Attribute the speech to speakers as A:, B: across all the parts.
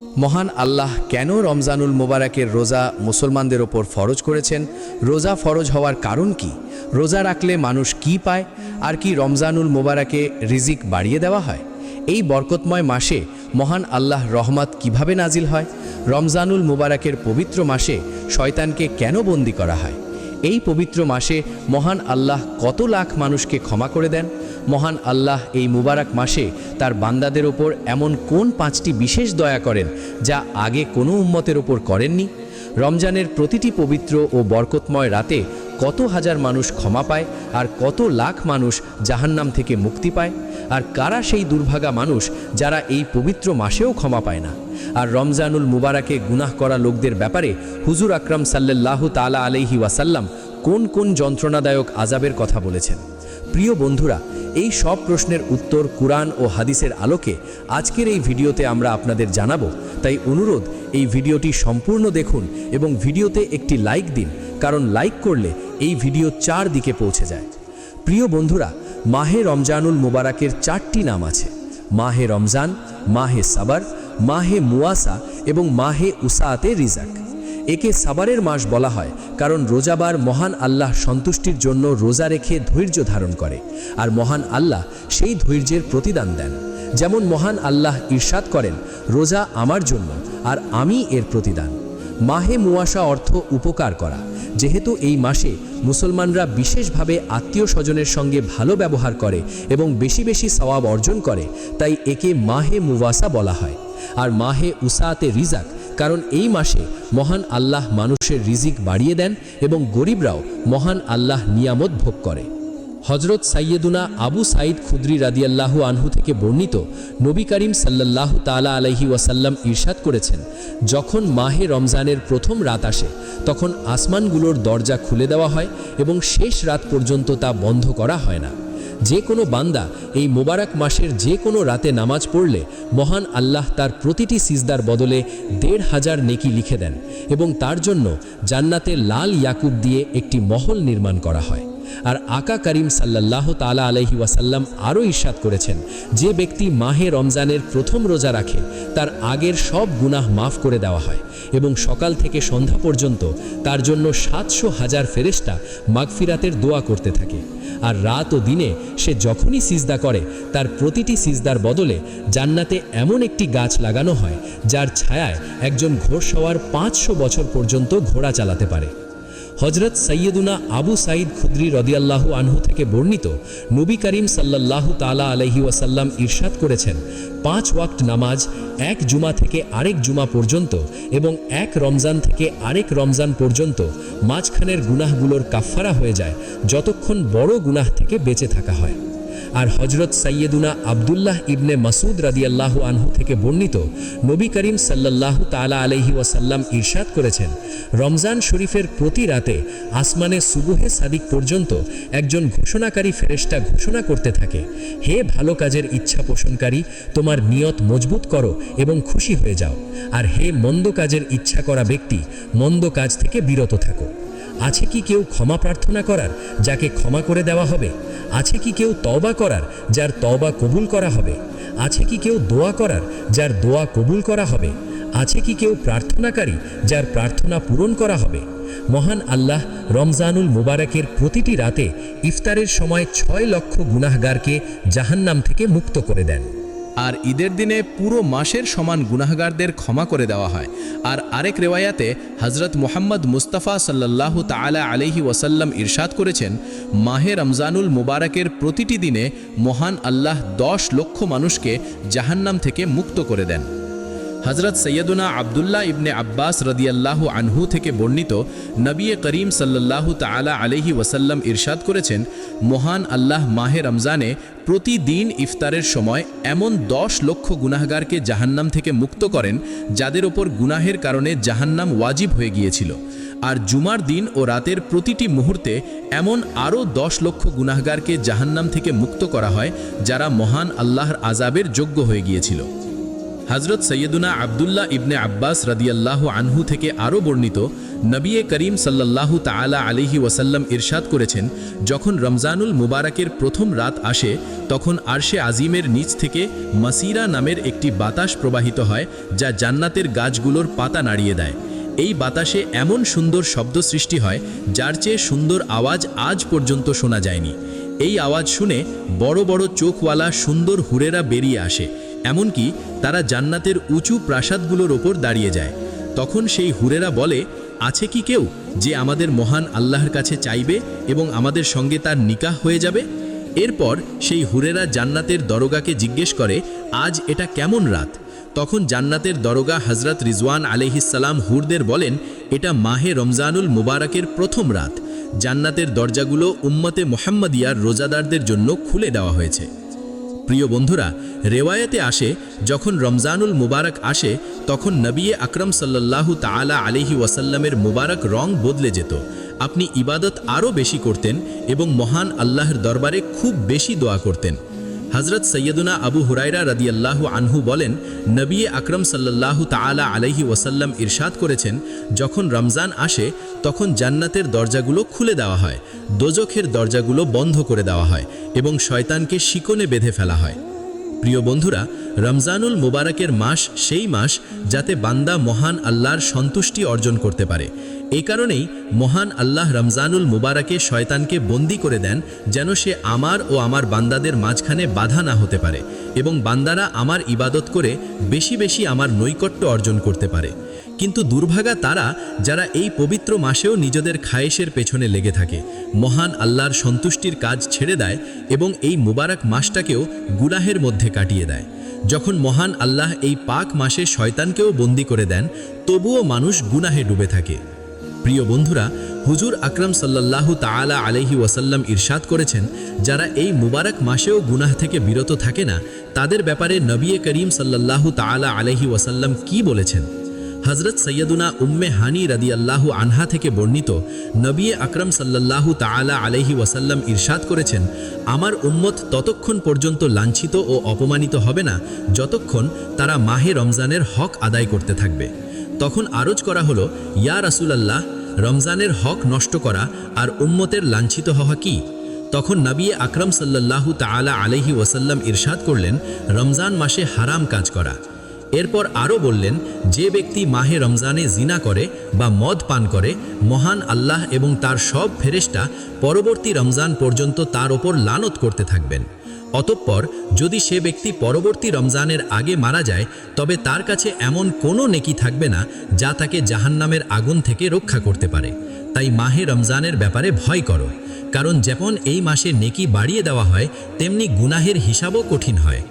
A: মহান আল্লাহ কেন রমজানুল মুবারাকের রোজা মুসলমানদের ওপর ফরজ করেছেন? রোজা ফরজ হওয়ার কারণ কি? রোজা রাখলে মানুষ কি পায়? আর কি রমজানুল মুবারাকে রিজিক বাড়িয়ে দেওয়া হয়? এই বরকতময় মাসে মহান আল্লাহ রহমত কিভাবে নাজিল হয়? রমজানুল মুবারাকের পবিত্র মাসে শয়তানকে কেন বন্দী করা হয়? এই পবিত্র মাসে মহান আল্লাহ কত লাখ মানুষকে ক্ষমা করে দেন? মহান আল্লাহ এই মুবারক মাসে তার বান্দাদের ওপর এমন কোন 5টি বিশেষ দয়া করেন যা আগে কোনো উম্মতের ওপর করেননি? রমজানের প্রতিটি পবিত্র ও বরকতময় রাতে কত হাজার মানুষ ক্ষমা পায় আর কত লাখ মানুষ জাহান্নাম থেকে মুক্তি পায়? আর কারা সেই দুর্ভাগা মানুষ যারা এই পবিত্র মাসেও ক্ষমা পায় না? আর রমজানুল মুবারাকে গুনাহ করা লোকদের ব্যাপারে হুজুর আকরাম সাল্লাল্লাহু তাআলা আলাইহি ওয়াসাল্লাম কোন কোন যন্ত্রণাদায়ক আযাবের কথা বলেছেন? প্রিয় বন্ধুরা, এই সব প্রশ্নের উত্তর কুরআন ও হাদিসের আলোকে আজকের এই ভিডিওতে আমরা আপনাদের জানাবো। তাই অনুরোধ, এই ভিডিওটি সম্পূর্ণ দেখুন এবং ভিডিওতে একটি লাইক দিন, কারণ লাইক করলে এই ভিডিও 4 দিকে পৌঁছে যায়। প্রিয় বন্ধুরা, মাহে রমজানুল মুবারাকের 4টি নাম আছে: মাহে রমজান, মাহে সাবার, মাহে মুয়াসা এবং মাহে উসাআতে রিজাক। একে সাবারের মাস বলা হয় কারণ রোজাবার মহান আল্লাহ সন্তুষ্টির জন্য রোজা রেখে ধৈর্য ধারণ করে, আর মহান আল্লাহ সেই ধৈর্যের প্রতিদান দেন। যেমন মহান আল্লাহ ইরশাদ করেন, রোজা আমার জন্য আর আমি এর প্রতিদান। মাহে মুয়াসা অর্থ উপকার করা। যেহেতু এই মাসে মুসলমানরা বিশেষভাবে আত্মীয় স্বজনের সঙ্গে ভালো ব্যবহার করে এবং বেশি বেশি সওয়াব অর্জন করে, তাই একে মাহে মুওয়াসা বলা হয়। আর মাহে উসাআতে রিজাক কারণ এই মাসে মহান আল্লাহ মানুষের রিজিক বাড়িয়ে দেন এবং গরিবরাও মহান আল্লাহ নিয়ামত ভোগ করে। হজরত সাইয়েদুনা আবু সাঈদ খুদরি রাদিয়াল্লাহু আনহু থেকে বর্ণিত, নবী করিম সাল্লাল্লাহু তাআলা আলাইহি ওয়াসাল্লাম ইরশাদ করেছেন, যখন মাহে রমজানের প্রথম রাত আসে তখন আসমানগুলোর দরজা খুলে দেওয়া হয় এবং শেষ রাত পর্যন্ত তা বন্ধ করা হয় না। যে কোনো বান্দা এই মোবারক মাসের যে কোনো রাতে নামাজ পড়লে মহান আল্লাহ তার প্রতিটি সিজদার বদলে ১৫০০ নেকি লিখে দেন এবং তার জন্য জান্নাতে লাল ইয়াকুব দিয়ে একটি মহল নির্মাণ করা হয়। আর আকা করিম সাল্লাল্লাহু তাআলা আলাইহি ওয়াসাল্লাম আরও ইরশাদ করেছেন, যে ব্যক্তি মাহে রমজানের প্রথম রোজা রাখে তার আগের সব গুনাহ মাফ করে দেওয়া হয় এবং সকাল থেকে সন্ধ্যা পর্যন্ত তার জন্য ৭০০,০০০ ফেরেশতা মাগফিরাতের দোয়া করতে থাকে। আর রাত ও দিনে সে যখনই সিজদা করে তার প্রতিটি সিজদার বদলে জান্নাতে এমন একটি গাছ লাগানো হয় যার ছায়ায় একজন ঘোড়সওয়ার ৫০০ বছর পর্যন্ত ঘোড়া চালাতে পারে। হজরত সৈয়দুনা আবু সাঈদ খুদরি রাদিয়াল্লাহু আনহু থেকে বর্ণিত, নবী করিম সাল্লাল্লাহু তাআলা আলাইহি ওয়াসাল্লাম ইরশাদ করেছেন, 5 ওয়াক্ত নামাজ এক জুমা থেকে আরেক জুমা পর্যন্ত এবং এক রমজান থেকে আরেক রমজান পর্যন্ত মাঝখানের গুনাহগুলোর কাফফারা হয়ে যায় যতক্ষণ বড় গুনাহ থেকে বেঁচে থাকা হয়। আর হজরত সৈয়দুনা আবদুল্লাহ ইবনে মাসুদ রাদিয়াল্লাহু আনহু থেকে বর্ণিত, নবী করিম সাল্লাল্লাহু তাআলা আলাইহি ওয়াসাল্লাম ইরশাদ করেছেন, রমজান শরীফের প্রতি রাতে আসমানে সুবহে সাদিক পর্যন্ত একজন ঘোষণাকারী ফেরেশতা ঘোষণা করতে থাকে, হে ভালো কাজের ইচ্ছা পোষণকারী, তোমার নিয়ত মজবুত করো এবং খুশি হয়ে যাও, আর হে মন্দ কাজের ইচ্ছা করা ব্যক্তি, মন্দ কাজ থেকে বিরত থাকো। আছে কি কেউ ক্ষমা প্রার্থনা করার যাকে ক্ষমা করে দেওয়া হবে? আছে কি কেউ তওবা করার যার তওবা কবুল করা হবে? আছে কি কেউ দোয়া করার যার দোয়া কবুল করা হবে? আছে কি কেউ প্রার্থনাকারী যার প্রার্থনা পূরণ করা হবে? মহান আল্লাহ রমজানুল মুবারাকের প্রতিটি রাতে ইফতারের সময় ৬ লক্ষ গুনাহগারকে জাহান্নাম থেকে মুক্ত করে দেন।
B: আর ঈদের দিনে পুরো মাসের সমান গুনাহগারদের ক্ষমা করে দেওয়া হয়। আর আরেক রেওয়ায়াতে হজরত মুহাম্মদ মুস্তাফা সাল্লাল্লাহু তাআলা আলাইহি ওয়াসাল্লাম ইরশাদ করেছেন, মাহে রমজানুল মুবারাকের প্রতিটি দিনে মহান আল্লাহ ১০ লক্ষ মানুষকে জাহান্নাম থেকে মুক্ত করে দেন। হজরত সৈয়দুনা আবদুল্লাহ ইবনে আব্বাস রাদিয়াল্লাহু আনহু থেকে বর্ণিত, নবী করিম সাল্লাল্লাহু তাআলা আলাইহি ওয়াসাল্লাম ইরশাদ করেছেন, মহান আল্লাহ মাহে রমজানে প্রতিদিন ইফতারের সময় এমন ১০ লক্ষ গুনাহগারকে জাহান্নাম থেকে মুক্ত করেন যাদের ওপর গুনাহের কারণে জাহান্নাম ওয়াজিব হয়ে গিয়েছিল। আর জুমার দিন ও রাতের প্রতিটি মুহূর্তে এমন আরও ১০ লক্ষ গুনাহগারকে জাহান্নাম থেকে মুক্ত করা হয় যারা মহান আল্লাহর আযাবের যোগ্য হয়ে গিয়েছিল। হযরত সৈয়দুনা আব্দুল্লাহ ইবনে আব্বাস রাদিয়াল্লাহু আনহু থেকে আরও বর্ণিত, নবী করিম সাল্লাল্লাহু তাআলা আলাইহি ওয়াসাল্লাম ইরশাদ করেছেন, যখন রমজানুল মুবারকের প্রথম রাত আসে তখন আরশে আজিমের নিচ থেকে মাসিরা নামের একটি বাতাস প্রবাহিত হয়, যা জান্নাতের গাছগুলোর পাতা নাড়িয়ে দেয়। এই বাতাসে এমন সুন্দর শব্দ সৃষ্টি হয় যার চেয়ে সুন্দর আওয়াজ আজ পর্যন্ত শোনা যায়নি। এই আওয়াজ শুনে বড় বড় চোখওয়ালা সুন্দর হুরেরা বেরিয়ে আসে, এমনকি তারা জান্নাতের উঁচু প্রাসাদগুলোর ওপর দাঁড়িয়ে যায়। তখন সেই হুরেরা বলে, আছে কি কেউ যে আমাদের মহান আল্লাহর কাছে চাইবে এবং আমাদের সঙ্গে তার নিকাহ হয়ে যাবে? এরপর সেই হুরেরা জান্নাতের দরগাকে জিজ্ঞেস করে, আজ এটা কেমন রাত? তখন জান্নাতের দরগা হযরত রিজওয়ান আলাইহিসসালাম হুরদের বলেন, এটা মাহে রমজানুল মুবারকের প্রথম রাত। জান্নাতের দরজাগুলো উম্মতে মুহাম্মাদিয়ার রোজাদারদের জন্য খুলে দেওয়া হয়েছে। প্রিয় বন্ধুরা, রেওয়ায়েতে আসে, যখন রমজানুল মুবারক আসে তখন নবী আকরাম সাল্লাল্লাহু তাআলা আলাইহি ওয়াসাল্লামের মুবারক রং বদলে যেত। আপনি ইবাদত আরও বেশি করতেন এবং মহান আল্লাহর দরবারে খুব বেশি দোয়া করতেন। হযরত সৈয়দুনা আবু হুরায়রা রাদিয়াল্লাহু আনহু বলেন, নবী আকরাম সাল্লাল্লাহু তাআলা আলাইহি ওয়াসাল্লাম ইরশাদ করেছেন, যখন রমজান আসে তখন জান্নাতের দরজাগুলো খুলে দেওয়া হয়, দোজখের দরজাগুলো বন্ধ করে দেওয়া হয় এবং শয়তানকে শিকনে বেঁধে ফেলা হয়। প্রিয় বন্ধুরা, রমজানুল মুবারকের মাস সেই মাস যাতে বান্দা মহান আল্লাহর সন্তুষ্টি অর্জন করতে পারে। এই কারণেই মহান আল্লাহ রমজানুল মুবারকে শয়তানকে বন্দী করে দেন, যেন সে আমার ও আমার বান্দাদের মাঝখানে বাধা না হতে পারে এবং বান্দারা আমার ইবাদত করে বেশি বেশি আমার নৈকট্য অর্জন করতে পারে। কিন্তু দুর্ভাগা তারা যারা এই পবিত্র মাসেও নিজেদের খায়েশের পেছনে লেগে থাকে, মহান আল্লাহর সন্তুষ্টির কাজ ছেড়ে দেয় এবং এই মুবারক মাসটাকেও গুনাহের মধ্যে কাটিয়ে দেয়। যখন মহান আল্লাহ এই পাক মাসে শয়তানকেও বন্দী করে দেন, তবুও মানুষ গুনাহে ডুবে থাকে। প্রিয় বন্ধুরা, হুজুর আকরাম সাল্লাল্লাহু তাআলা আলাইহি ওয়াসাল্লাম ইরশাদ করেছেন, যারা এই মুবারক মাসেও গুনাহ থেকে বিরত থাকে না, তাদের ব্যাপারে নবী করিম সাল্লাল্লাহু তাআলা আলাইহি ওয়াসাল্লাম কি বলেছেন? হযরত সৈয়দুনা উম্মে হানি রাদিয়াল্লাহু আনহা থেকে বর্ণিত, নবী আকরাম সাল্লাল্লাহু তাআলা আলাইহি ওয়াসাল্লাম ইরশাদ করেছেন, আমার উম্মত ততক্ষণ পর্যন্ত লাঞ্ছিত ও অপমানিত হবে না যতক্ষণ তারা মাহে রমজানের হক আদায় করতে থাকবে। তখন আরজ করা হলো, ইয়া রাসূলুল্লাহ, রমজানের হক নষ্ট করা আর উম্মতের লাঞ্ছিত হওয়া কি? তখন নবী আকরাম সাল্লাল্লাহু তাআলা আলাইহি ওয়াসাল্লাম ইরশাদ করলেন, রমজান মাসে হারাম কাজ করা। এরপর আরও বললেন, যে ব্যক্তি মাহে রমজানে জিনা করে বা মদ পান করে, মহান আল্লাহ এবং তার সব ফেরেশতা পরবর্তী রমজান পর্যন্ত তার ওপর লানত করতে থাকবেন। অতঃপর যদি সে ব্যক্তি পরবর্তী রমজানের আগে মারা যায়, তবে তার কাছে এমন কোনো নেকি থাকবে না যা তাকে জাহান্নামের আগুন থেকে রক্ষা করতে পারে। তাই মাহে রমজানের ব্যাপারে ভয় করো, কারণ যেমন এই মাসে নেকি বাড়িয়ে দেওয়া হয়, তেমনি গুনাহের হিসাবও কঠিন হয়।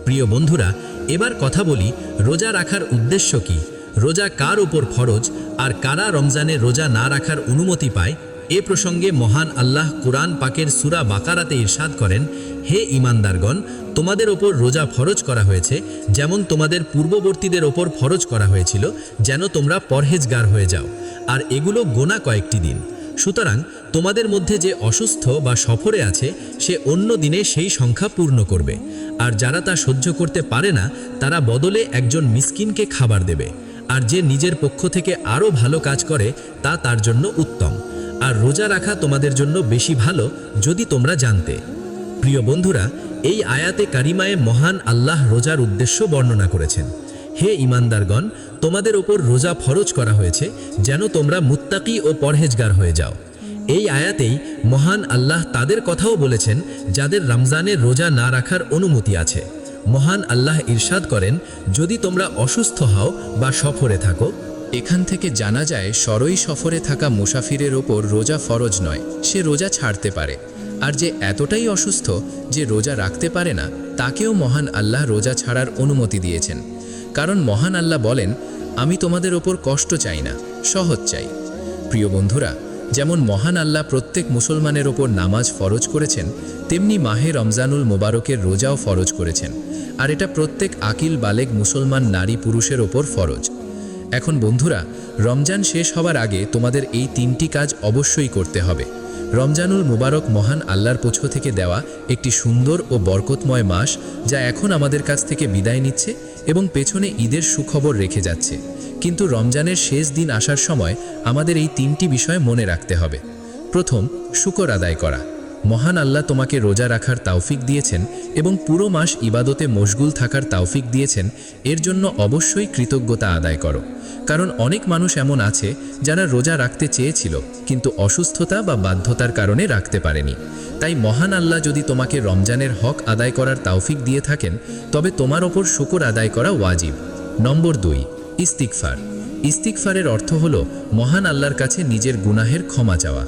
B: প্রিয় বন্ধুরা, এবার কথা বলি, রোজা রাখার উদ্দেশ্য কি? রোজা কার উপর ফরজ আর কারা রমজানে রোজা না রাখার অনুমতি পায়? এ প্রসঙ্গে মহান আল্লাহ কুরআন পাকের সূরা বাকারাতে ইরশাদ করেন, হে ঈমানদারগণ, তোমাদের ওপর রোজা ফরজ করা হয়েছে যেমন তোমাদের পূর্ববর্তীদের ওপর ফরজ করা হয়েছিল, যেন তোমরা পরহেজগার হয়ে যাও, আর এগুলো গোনা কয়েকটি দিন। সুতরাং তোমাদের মধ্যে যে অসুস্থ বা সফরে আছে, সে অন্য দিনে সেই সংখ্যা পূর্ণ করবে, আর যারা তা সহ্য করতে পারে না, তারা বদলে একজন মিসকিনকে খাবার দেবে। আর যে নিজের পক্ষ থেকে আরও ভালো কাজ করে, তা তার জন্য উত্তম। আর রোজা রাখা তোমাদের জন্য বেশি ভালো, যদি তোমরা জানতে। প্রিয় বন্ধুরা, এই আয়াতে কারিমায়ে মহান আল্লাহ রোজার উদ্দেশ্য বর্ণনা করেছেন। হে ঈমানদারগণ, তোমাদের ওপর রোজা ফরজ করা হয়েছে যেন তোমরা মুত্তাকি ও পরহেজগার হয়ে যাও। এই আয়াতেই মহান আল্লাহ তাদের কথাও বলেছেন যাদের রমজানের রোজা না রাখার অনুমতি আছে। মহান আল্লাহ ইরশাদ করেন, যদি তোমরা অসুস্থ হও বা সফরে থাকো।
A: এখান থেকে জানা যায়, সরই সফরে থাকা মুসাফিরের ওপর রোজা ফরজ নয়, সে রোজা ছাড়তে পারে। আর যে এতটাই অসুস্থ যে রোজা রাখতে পারে না, তাকেও মহান আল্লাহ রোজা ছাড়ার অনুমতি দিয়েছেন। কারণ মহান আল্লাহ বলেন, আমি তোমাদের ওপর কষ্ট চাই না, সহজ চাই। প্রিয় বন্ধুরা, যেমন মহান আল্লাহ প্রত্যেক মুসলমানের ওপর নামাজ ফরজ করেছেন, তেমনি মাহে রমজানুল মোবারকের রোজাও ফরজ করেছেন। আর এটা প্রত্যেক আকিল বালেগ মুসলমান নারী পুরুষের ওপর ফরজ। এখন বন্ধুরা, রমজান শেষ হওয়ার আগে তোমাদের এই তিনটি কাজ অবশ্যই করতে হবে। রমজানুল মুবারক মহান আল্লাহর পক্ষ থেকে দেওয়া একটি সুন্দর ও বরকতময় মাস, যা এখন আমাদের কাছ থেকে বিদায় নিচ্ছে
B: এবং পেছনে ঈদের সুখবর রেখে যাচ্ছে। কিন্তু রমজানের শেষ দিন আসার সময় আমাদের এই 3টি বিষয় মনে রাখতে হবে। প্রথম, শুকর আদায় করা। মহান আল্লাহ তোমাকে রোজা রাখার তাওফিক দিয়েছেন এবং পুরো মাস ইবাদতে মশগুল থাকার তাওফিক দিয়েছেন, এর জন্য অবশ্যই কৃতজ্ঞতা আদায় করো। কারণ অনেক মানুষ এমন আছে যারা রোজা রাখতে চেয়েছিল কিন্তু অসুস্থতা বা বাধ্যতার কারণে রাখতে পারেনি। তাই মহান আল্লাহ যদি তোমাকে রমজানের হক আদায় করার তাওফিক দিয়ে থাকেন তবে তোমার ওপর শুকর আদায় করা ওয়াজিব। নম্বর 2, ইস্তিগফার। ইস্তিগফারের অর্থ হলো মহান আল্লাহর কাছে নিজের গুনাহের ক্ষমা চাওয়া।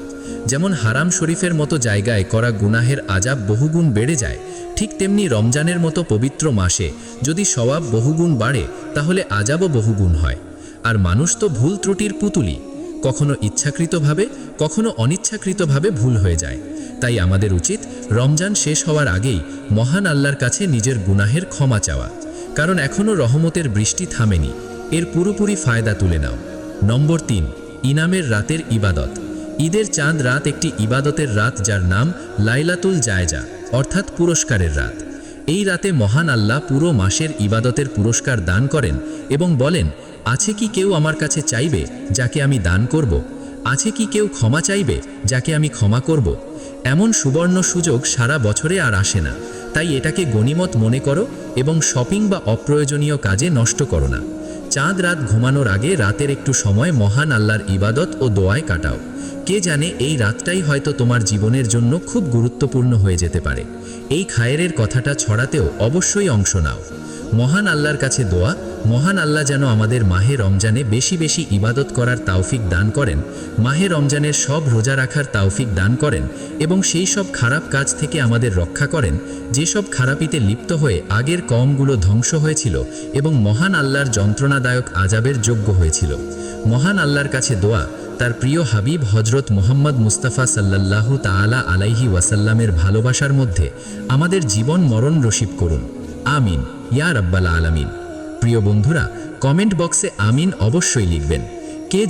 B: যেমন হারাম শরীফের মতো জায়গায় করা গুনাহের আযাব বহুগুণ বেড়ে যায়, ঠিক তেমনি রমজানের মতো পবিত্র মাসে যদি সওয়াব বহুগুণ বাড়ে তাহলে আযাবও বহুগুণ হয়। আর মানুষ তো ভুল ত্রুটির পুতুলি, কখনো ইচ্ছাকৃতভাবে কখনো অনিচ্ছাকৃতভাবে ভুল হয়ে যায়। তাই আমাদের উচিত রমজান শেষ হওয়ার আগেই মহান আল্লাহর কাছে নিজের গুনাহের ক্ষমা চাওয়া, কারণ এখনও রহমতের বৃষ্টি থামেনি, এর পুরোপুরি ফায়দা তুলে নাও। নম্বর 3, ইনামের রাতের ইবাদত। ঈদের চাঁদ রাত একটি ইবাদতের রাত যার নাম লাইলাতুল জায়জা অর্থাৎ পুরস্কারের রাত। এই রাতে মহান আল্লাহ পুরো মাসের ইবাদতের পুরস্কার দান করেন এবং বলেন, আছে কি কেউ আমার কাছে চাইবে যাকে আমি দান করব? আছে কি কেউ ক্ষমা চাইবে যাকে আমি ক্ষমা করব? এমন সুবর্ণ সুযোগ সারা বছরে আর আসে না, তাই এটাকে গনিমত মনে করো এবং শপিং বা অপ্রয়োজনীয় কাজে নষ্ট করো না। চাঁদ রাত ঘুমানোর আগে রাতের একটু সময় মহান আল্লাহর ইবাদত ও দোয়ায় কাটাও। কে জানে এই রাতটাই হয়তো তোমার জীবনের জন্য খুব গুরুত্বপূর্ণ হয়ে যেতে পারে। এই খায়েরের কথাটা ছড়াতেও অবশ্যই অংশ নাও। মহান আল্লাহর কাছে দোয়া, মহান আল্লাহ যেন আমাদের মাহে রমজানে বেশি বেশি ইবাদত করার তাওফিক দান করেন, মাহে রমজানের সব রোজা রাখার তাওফিক দান করেন এবং সেই সব খারাপ কাজ থেকে আমাদের রক্ষা করেন যেসব খারাপিতে লিপ্ত হয়ে আগের কওমগুলো ধ্বংস হয়েছিল এবং মহান আল্লাহর যন্ত্রণাদায়ক আযাবের যোগ্য হয়েছিল। মহান আল্লাহর কাছে দোয়া, তার প্রিয় হাবিব হজরত মুহাম্মদ মুস্তাফা সাল্লাল্লাহু তাআলা আলাইহি ওয়াসাল্লামের ভালোবাসার মধ্যে আমাদের জীবন মরণ রসিব করুন। আমিন ইয়া রাব্বাল আলামিন। প্রিয় বন্ধুরা, কমেন্ট বক্সে আমিন অবশ্যই লিখবেন। কে